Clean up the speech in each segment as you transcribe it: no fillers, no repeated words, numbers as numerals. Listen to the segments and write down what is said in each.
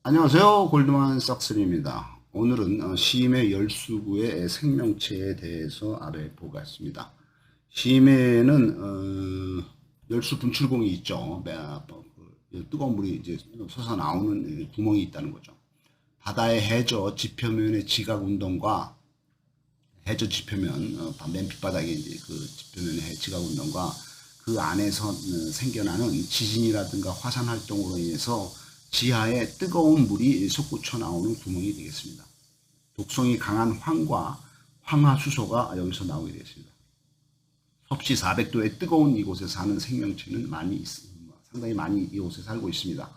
안녕하세요. 골드만삭스입니다. 오늘은 심해 열수구의 생명체에 대해서 알아보겠습니다. 심해는 열수 분출공이 있죠. 뜨거운 물이 이제 솟아 나오는 구멍이 있다는 거죠. 바다의 해저 지표면의 지각 운동과 해저 지표면 맨 밑바닥에 이제 그 지표면의 지각 운동과 그 안에서 생겨나는 지진이라든가 화산 활동으로 인해서 지하에 뜨거운 물이 솟구쳐 나오는 구멍이 되겠습니다. 독성이 강한 황과 황화수소가 여기서 나오게 되겠습니다. 섭씨 400도의 뜨거운 이곳에 사는 생명체는 상당히 많이 이곳에 살고 있습니다.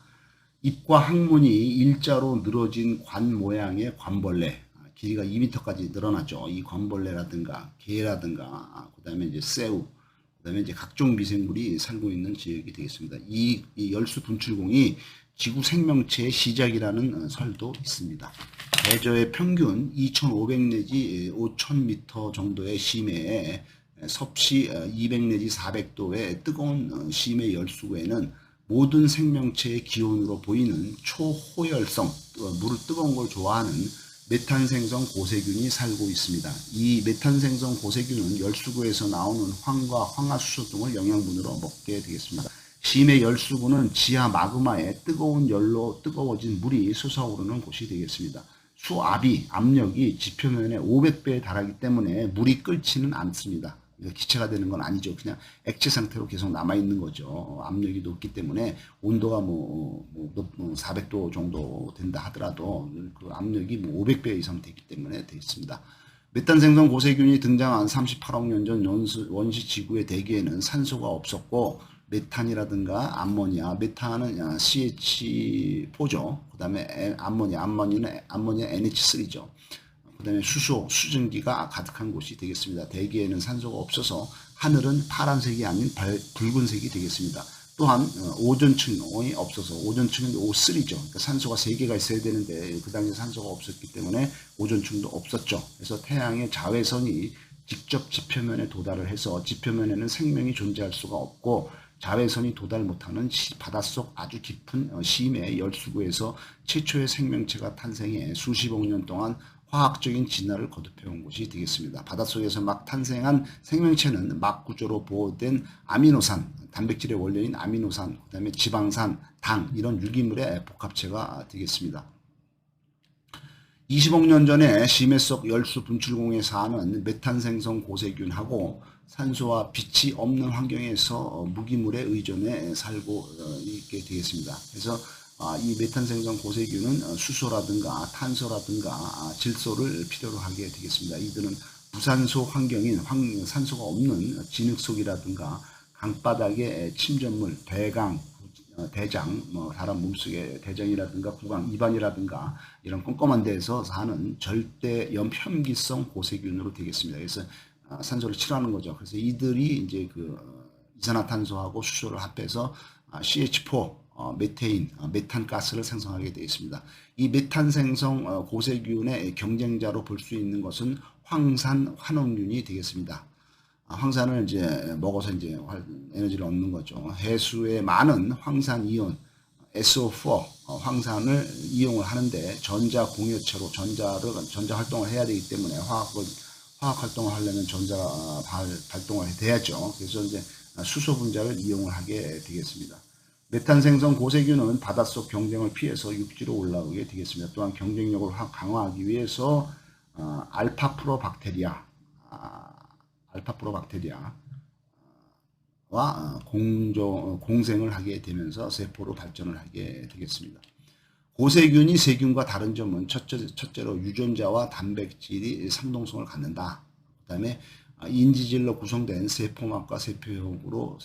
ip과 항문이 일자로 늘어진 관 모양의 관벌레, 길이가 2m까지 늘어나죠. 이 관벌레라든가 개라든가 그다음에 이제 새우, 그다음에 이제 각종 미생물이 살고 있는 지역이 되겠습니다. 이 열수 분출공이 지구 생명체의 시작이라는 설도 있습니다. 대저의 평균 2,500 내지 5,000m 정도의 심해에 섭씨 200 내지 400도의 뜨거운 심해 열수구에는 모든 생명체의 기온으로 보이는 초호열성, 물을 뜨거운 걸 좋아하는 메탄 생성 고세균이 살고 있습니다. 이 메탄 생성 고세균은 열수구에서 나오는 황과 황화수소 등을 영양분으로 먹게 되겠습니다. 심해 열수구는 지하 마그마에 뜨거운 열로 뜨거워진 물이 솟아오르는 곳이 되겠습니다. 수압이 압력이 지표면의 500배에 달하기 때문에 물이 끓지는 않습니다. 기체가 되는 건 아니죠. 그냥 액체 상태로 계속 남아있는 거죠. 압력이 높기 때문에 온도가 400도 정도 된다 하더라도 그 압력이 500배 이상 되기 때문에 되어 있습니다. 메탄 생성 고세균이 등장한 38억 년 전 원시 지구의 대기에는 산소가 없었고 메탄이라든가 암모니아, 메탄은 CH4죠. 그 다음에 암모니아 NH3죠. 그 다음에 수소, 수증기가 가득한 곳이 되겠습니다. 대기에는 산소가 없어서 하늘은 파란색이 아닌 붉은색이 되겠습니다. 또한 오존층이 없어서 오존층은 O3죠. 그러니까 산소가 3개가 있어야 되는데 그 당시에 산소가 없었기 때문에 오존층도 없었죠. 그래서 태양의 자외선이 직접 지표면에 도달을 해서 지표면에는 생명이 존재할 수가 없고 자외선이 도달 못하는 바닷속 아주 깊은 심해 열수구에서 최초의 생명체가 탄생해 수십억 년 동안 화학적인 진화를 거듭해온 곳이 되겠습니다. 바닷속에서 막 탄생한 생명체는 막 구조로 보호된 아미노산, 단백질의 원료인 아미노산, 그 다음에 지방산, 당 이런 유기물의 복합체가 되겠습니다. 20억 년 전에 심해 속 열수 분출공에 사는 메탄 생성 고세균하고 산소와 빛이 없는 환경에서 무기물에 의존해 살고 있게 되겠습니다. 그래서 이 메탄 생성 고세균은 수소라든가 탄소라든가 질소를 필요로 하게 되겠습니다. 이들은 무산소 환경인 산소가 없는 진흙속이라든가 강바닥의 침전물, 배강, 대장, 사람 몸속에 대장이라든가 구강, 입안이라든가 이런 꼼꼼한 데에서 사는 절대 염현기성 고세균으로 되겠습니다. 그래서 산소를 싫어하는 거죠. 그래서 이들이 이제 그 이산화탄소하고 수소를 합해서 CH4, 메테인, 메탄 가스를 생성하게 되어 있습니다. 이 메탄 생성 고세균의 경쟁자로 볼 수 있는 것은 황산 환원균이 되겠습니다. 황산을 이제 먹어서 이제 에너지를 얻는 거죠. 해수에 많은 황산 이온 SO4 황산을 이용을 하는데 전자 공유체로 전자 활동을 해야 되기 때문에 화학 활동을 하려면 전자 발동을 돼야죠. 그래서 이제 수소 분자를 이용을 하게 되겠습니다. 메탄 생성 고세균은 바닷속 경쟁을 피해서 육지로 올라오게 되겠습니다. 또한 경쟁력을 강화하기 위해서 알파프로박테리아와 공생을 하게 되면서 세포로 발전을 하게 되겠습니다. 고세균이 세균과 다른 점은 첫째로 유전자와 단백질이 상동성을 갖는다. 그 다음에 인지질로 구성된 세포막과 세포벽으로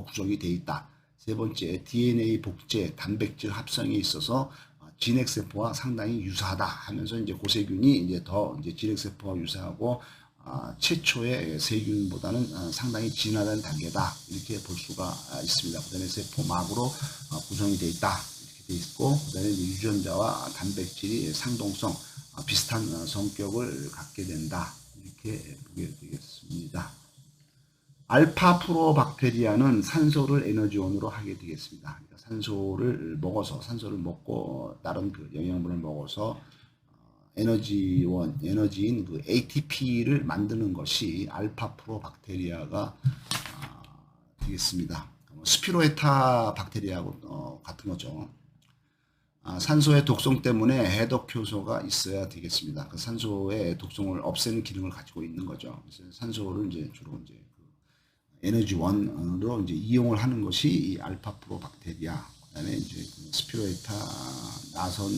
구성이 되어 있다. 세 번째, DNA 복제, 단백질 합성에 있어서 진핵세포와 상당히 유사하다 하면서 이제 고세균이 이제 더 이제 진핵세포와 유사하고 최초의 세균보다는 상당히 진화된 단계다 이렇게 볼 수가 있습니다. 그 다음에 세포막으로 구성이 되어 있다 이렇게 되어 있고 그 다음에 유전자와 단백질이 상동성 비슷한 성격을 갖게 된다 이렇게 보게 되겠습니다. 알파 프로박테리아는 산소를 에너지원으로 하게 되겠습니다. 그러니까 산소를 먹고 다른 그 영양분을 먹어서 에너지인 그 ATP를 만드는 것이 알파 프로박테리아가 되겠습니다. 스피로에타 박테리아하고 같은 거죠. 산소의 독성 때문에 해독 효소가 있어야 되겠습니다. 그 산소의 독성을 없애는 기능을 가지고 있는 거죠. 그래서 산소를 이제 주로 이제 에너지원으로 이제 이용을 하는 것이 이 알파 프로박테리아, 그다음에 이제 그 스피로에타, 나선,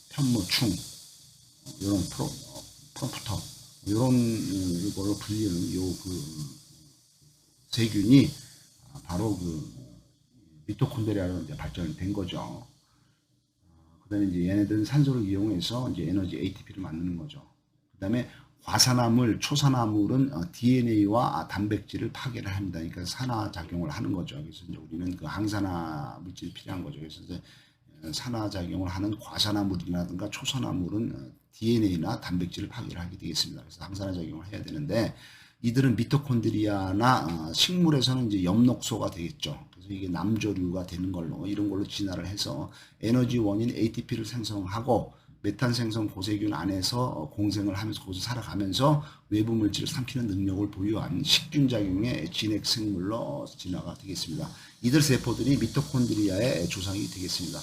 편무충, 이런 프롬프터, 이런 걸로 불리는 요 그 세균이 바로 그 미토콘드리아로 이제 발전된 거죠. 그다음에 이제 얘네들은 산소를 이용해서 이제 에너지 ATP를 만드는 거죠. 그다음에 과산화물, 초산화물은 DNA와 단백질을 파괴를 합니다. 그러니까 산화작용을 하는 거죠. 그래서 이제 우리는 그 항산화 물질이 필요한 거죠. 그래서 이제 산화작용을 하는 과산화물이라든가 초산화물은 DNA나 단백질을 파괴를 하게 되겠습니다. 그래서 항산화작용을 해야 되는데 이들은 미토콘드리아나 식물에서는 이제 엽록소가 되겠죠. 그래서 이게 남조류가 되는 걸로 이런 걸로 진화를 해서 에너지 원인 ATP를 생성하고 메탄 생성 고세균 안에서 공생을 하면서 거기서 살아가면서 외부 물질을 삼키는 능력을 보유한 식균작용의 진핵 생물로 진화가 되겠습니다. 이들 세포들이 미토콘드리아의 조상이 되겠습니다.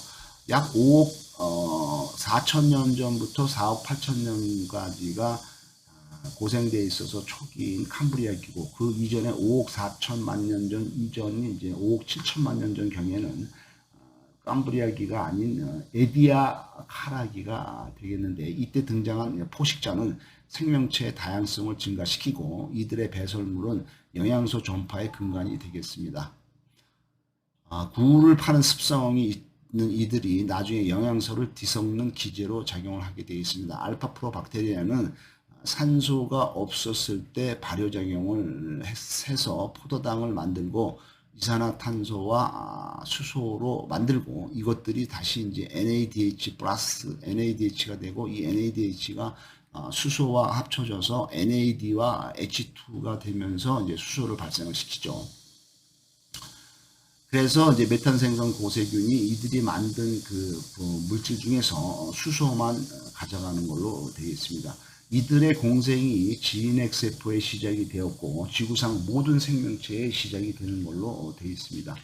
약 5억 4천 년 전부터 4억 8천 년까지가 고생되어 있어서 초기인 캄브리아 기고, 그 이전에 5억 4천만 년 전 이전이 이제 5억 7천만 년 전 경에는 캄브리아기가 아닌 에디아 카라기가 되겠는데, 이때 등장한 포식자는 생명체의 다양성을 증가시키고 이들의 배설물은 영양소 전파의 근간이 되겠습니다. 구를 파는 습성이 있는 이들이 나중에 영양소를 뒤섞는 기제로 작용을 하게 되어 있습니다. 알파 프로박테리아는 산소가 없었을 때 발효작용을 해서 포도당을 만들고 이산화탄소와 수소로 만들고, 이것들이 다시 이제 NADH 플러스 NADH가 되고, 이 NADH가 수소와 합쳐져서 NAD와 H2가 되면서 이제 수소를 발생을 시키죠. 그래서 이제 메탄 생성 고세균이 이들이 만든 그 물질 중에서 수소만 가져가는 걸로 되어 있습니다. 이들의 공생이 진핵세포의 시작이 되었고 지구상 모든 생명체의 시작이 되는 걸로 되어 있습니다.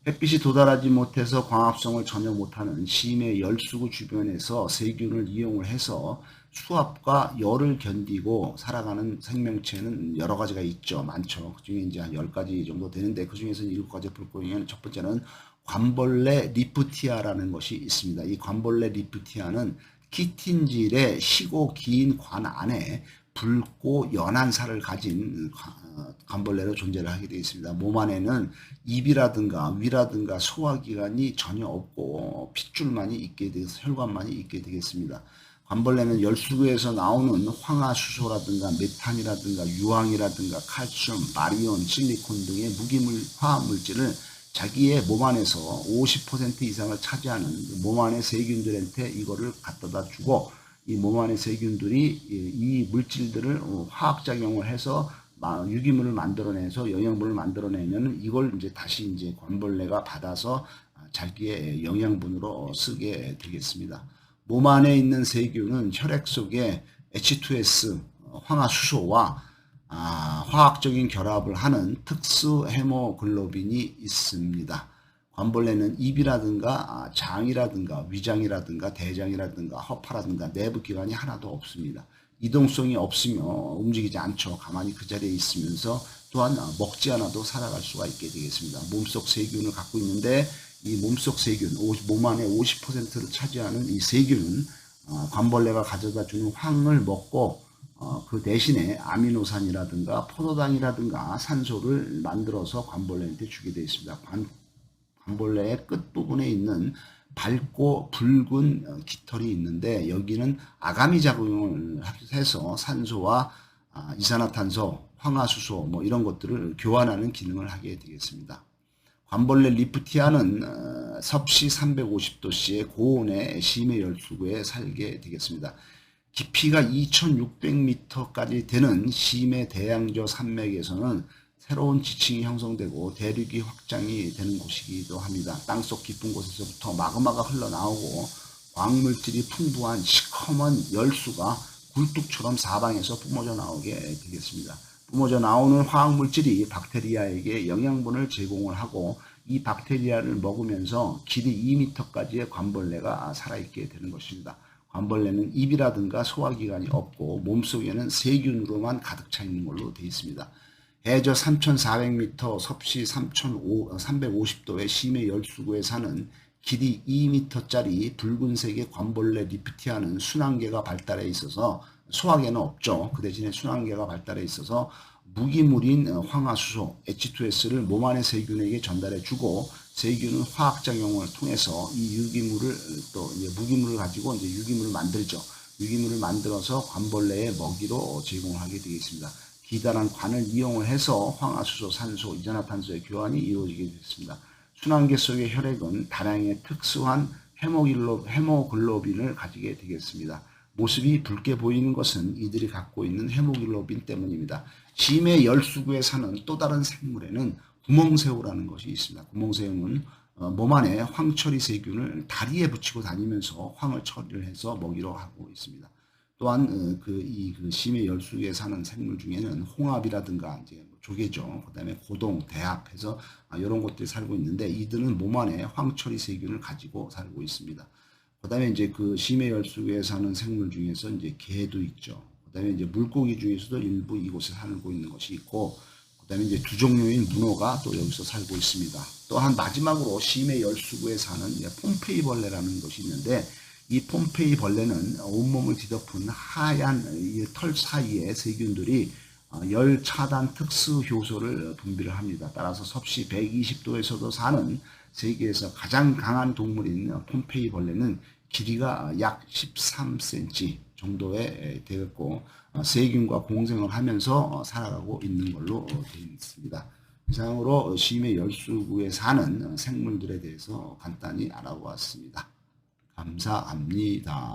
햇빛이 도달하지 못해서 광합성을 전혀 못하는 심해 열수구 주변에서 세균을 이용을 해서 수압과 열을 견디고 살아가는 생명체는 여러 가지가 있죠. 많죠. 그 중에 이제 한 10가지 정도 되는데, 그 중에서는 7가지 볼거리는, 첫 번째는 관벌레 리프티아라는 것이 있습니다. 이 관벌레 리프티아는 키틴질의 시고 긴 관 안에 붉고 연한 살을 가진 관벌레로 존재를 하게 되어 있습니다. 몸 안에는 입이라든가 위라든가 소화기관이 전혀 없고 핏줄만이 있게 되어서 혈관만이 있게 되겠습니다. 관벌레는 열수구에서 나오는 황화수소라든가 메탄이라든가 유황이라든가 칼슘, 바리온, 실리콘 등의 무기물 화합물질을 자기의 몸 안에서 50% 이상을 차지하는 몸 안의 세균들한테 이거를 갖다 주고, 이 몸 안의 세균들이 이 물질들을 화학작용을 해서 유기물을 만들어내서 영양분을 만들어내면 이걸 이제 다시 이제 관벌레가 받아서 자기의 영양분으로 쓰게 되겠습니다. 몸 안에 있는 세균은 혈액 속에 H2S, 황화수소와 화학적인 결합을 하는 특수 헤모글로빈이 있습니다. 관벌레는 입이라든가 장이라든가 위장이라든가 대장이라든가 허파라든가 내부 기관이 하나도 없습니다. 이동성이 없으며 움직이지 않죠. 가만히 그 자리에 있으면서 또한 먹지 않아도 살아갈 수가 있게 되겠습니다. 몸속 세균을 갖고 있는데, 이 몸속 세균, 몸 안에 50%를 차지하는 이 세균은 관벌레가 가져다 주는 황을 먹고 그 대신에 아미노산이라든가 포도당이라든가 산소를 만들어서 관벌레한테 주게 되어 있습니다. 관벌레의 끝부분에 있는 밝고 붉은 깃털이 있는데, 여기는 아가미 작용을 해서 산소와 이산화탄소, 황화수소 뭐 이런 것들을 교환하는 기능을 하게 되겠습니다. 관벌레 리프티아는 섭씨 350도씨의 고온의 심해 열수구에 살게 되겠습니다. 깊이가 2600m까지 되는 심해 대양저 산맥에서는 새로운 지층이 형성되고 대륙이 확장이 되는 곳이기도 합니다. 땅속 깊은 곳에서부터 마그마가 흘러나오고 광물질이 풍부한 시커먼 열수가 굴뚝처럼 사방에서 뿜어져 나오게 되겠습니다. 뿜어져 나오는 화학물질이 박테리아에게 영양분을 제공을 하고 이 박테리아를 먹으면서 길이 2m까지의 관벌레가 살아있게 되는 것입니다. 관벌레는 입이라든가 소화기관이 없고 몸속에는 세균으로만 가득 차 있는 걸로 되어 있습니다. 해저 3,400m, 섭씨 350도의 심해 열수구에 사는 길이 2m짜리 붉은색의 관벌레 리프티아는 순환계가 발달해 있어서 소화계는 없죠. 그 대신에 순환계가 발달해 있어서 무기물인 황화수소 H2S를 몸 안의 세균에게 전달해 주고 세균은 화학작용을 통해서 이 유기물을 또 이제 무기물을 가지고 이제 유기물을 만들죠. 유기물을 만들어서 관벌레의 먹이로 제공을 하게 되겠습니다. 기다란 관을 이용을 해서 황화수소, 산소, 이산화탄소의 교환이 이루어지게 됐습니다. 순환계 속의 혈액은 다량의 특수한 헤모글로빈을 가지게 되겠습니다. 모습이 붉게 보이는 것은 이들이 갖고 있는 헤모글로빈 때문입니다. 심해 열수구에 사는 또 다른 생물에는 구멍새우라는 것이 있습니다. 구멍새우는 몸 안에 황처리 세균을 다리에 붙이고 다니면서 황을 처리를 해서 먹이로 하고 있습니다. 또한 그 심해 열수구에 사는 생물 중에는 홍합이라든가 이제 조개죠. 그다음에 고동, 대합 해서 이런 것들이 살고 있는데 이들은 몸 안에 황처리 세균을 가지고 살고 있습니다. 그다음에 이제 그 심해 열수구에 사는 생물 중에서 이제 개도 있죠. 그다음에 이제 물고기 중에서도 일부 이곳에 살고 있는 것이 있고, 그다음에 이제 두 종류인 문어가 또 여기서 살고 있습니다. 또한 마지막으로 심해 열수구에 사는 폼페이 벌레라는 것이 있는데 이 폼페이 벌레는 온몸을 뒤덮은 하얀 털 사이에 세균들이 열 차단 특수 효소를 분비를 합니다. 따라서 섭씨 120도에서도 사는 세계에서 가장 강한 동물인 폼페이 벌레는 길이가 약 13cm 정도에 되었고 세균과 공생을 하면서 살아가고 있는 걸로 되어 있습니다. 이상으로 심해 열수구에 사는 생물들에 대해서 간단히 알아보았습니다. 감사합니다.